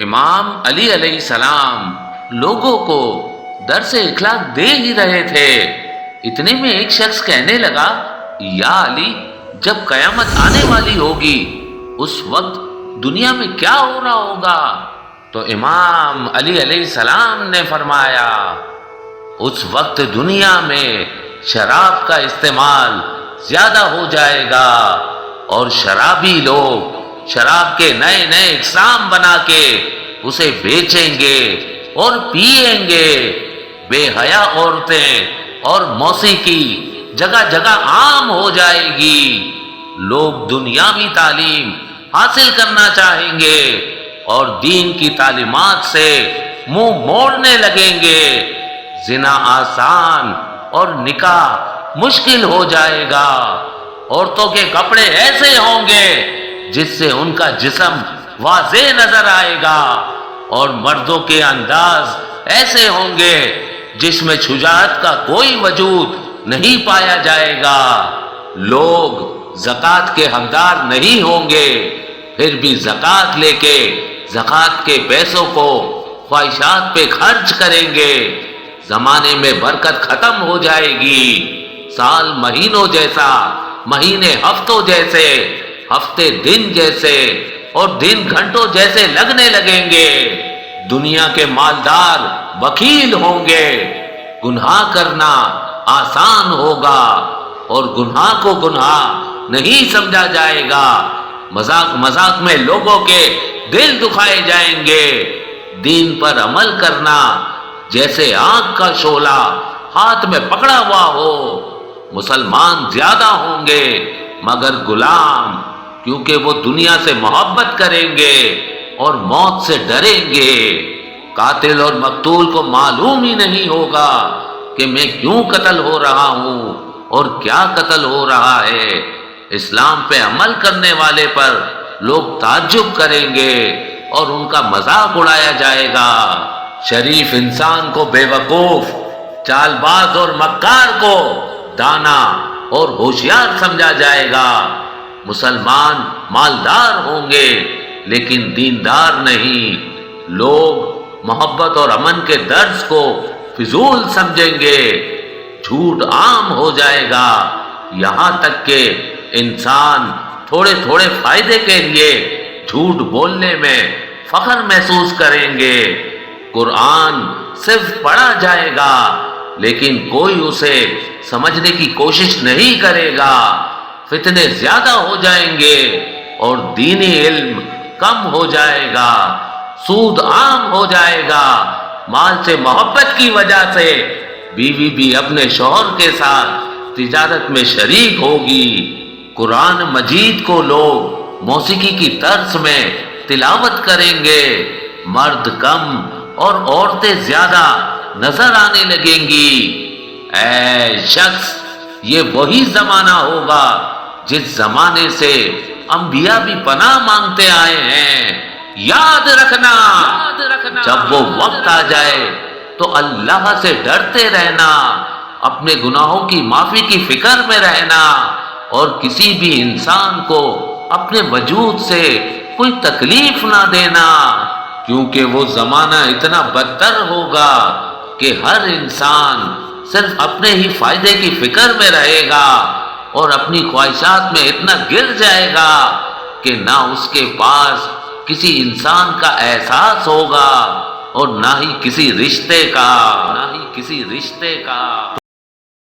امام علی علیہ السلام لوگوں کو درس اخلاق دے ہی رہے تھے، اتنے میں ایک شخص کہنے لگا، یا علی، جب قیامت آنے والی ہوگی اس وقت دنیا میں کیا ہو رہا ہوگا؟ تو امام علی علیہ السلام نے فرمایا، اس وقت دنیا میں شراب کا استعمال زیادہ ہو جائے گا اور شرابی لوگ شراب کے نئے نئے اقسام بنا کے اسے بیچیں گے اور پئیں گے۔ بے حیا عورتیں اور موسیقی جگہ جگہ عام ہو جائے گی۔ لوگ دنیاوی تعلیم حاصل کرنا چاہیں گے اور دین کی تعلیمات سے منہ موڑنے لگیں گے۔ زنا آسان اور نکاح مشکل ہو جائے گا۔ عورتوں کے کپڑے ایسے ہوں گے جس سے ان کا جسم واضح نظر آئے گا، اور مردوں کے انداز ایسے ہوں گے جس میں شجاعت کا کوئی وجود نہیں پایا جائے گا۔ لوگ زکوٰۃ کے حقدار نہیں ہوں گے، پھر بھی زکوٰۃ لے کے زکوٰۃ کے پیسوں کو خواہشات پہ خرچ کریں گے۔ زمانے میں برکت ختم ہو جائے گی۔ سال مہینوں جیسا، مہینے ہفتوں جیسے، ہفتے دن جیسے اور دن گھنٹوں جیسے لگنے لگیں گے۔ دنیا کے مالدار بخیل ہوں گے۔ گناہ کرنا آسان ہوگا اور گناہ کو گناہ نہیں سمجھا جائے گا۔ مذاق مذاق میں لوگوں کے دل دکھائے جائیں گے۔ دین پر عمل کرنا جیسے آنکھ کا شعلہ ہاتھ میں پکڑا ہوا ہو۔ مسلمان زیادہ ہوں گے مگر غلام، کیونکہ وہ دنیا سے محبت کریں گے اور موت سے ڈریں گے۔ قاتل اور مقتول کو معلوم ہی نہیں ہوگا کہ میں کیوں قتل ہو رہا ہوں اور کیا قتل ہو رہا ہے۔ اسلام پہ عمل کرنے والے پر لوگ تعجب کریں گے اور ان کا مذاق اڑایا جائے گا۔ شریف انسان کو بے وقوف، چال باز اور مکار کو دانا اور ہوشیار سمجھا جائے گا۔ مسلمان مالدار ہوں گے لیکن دیندار نہیں۔ لوگ محبت اور امن کے درس کو فضول سمجھیں گے۔ جھوٹ عام ہو جائے گا، یہاں تک کہ انسان تھوڑے تھوڑے فائدے کے لیے جھوٹ بولنے میں فخر محسوس کریں گے۔ قرآن صرف پڑھا جائے گا لیکن کوئی اسے سمجھنے کی کوشش نہیں کرے گا۔ فتنے زیادہ ہو جائیں گے اور دینی علم کم ہو جائے گا۔ سود عام ہو جائے گا۔ مال سے محبت کی وجہ سے بیوی بھی اپنے شوہر کے ساتھ تجارت میں شریک ہوگی۔ قرآن مجید کو لوگ موسیقی کی طرز میں تلاوت کریں گے۔ مرد کم اور عورتیں زیادہ نظر آنے لگیں گی۔ اے شخص، یہ وہی زمانہ ہوگا جس زمانے سے انبیاء بھی پناہ مانگتے آئے ہیں۔ یاد رکھنا، جب وہ وقت آ جائے تو اللہ سے ڈرتے رہنا، اپنے گناہوں کی معافی کی فکر میں رہنا اور کسی بھی انسان کو اپنے وجود سے کوئی تکلیف نہ دینا، کیونکہ وہ زمانہ اتنا بدتر ہوگا کہ ہر انسان صرف اپنے ہی فائدے کی فکر میں رہے گا اور اپنی خواہشات میں اتنا گر جائے گا کہ نہ اس کے پاس کسی انسان کا احساس ہوگا اور نہ ہی کسی رشتے کا۔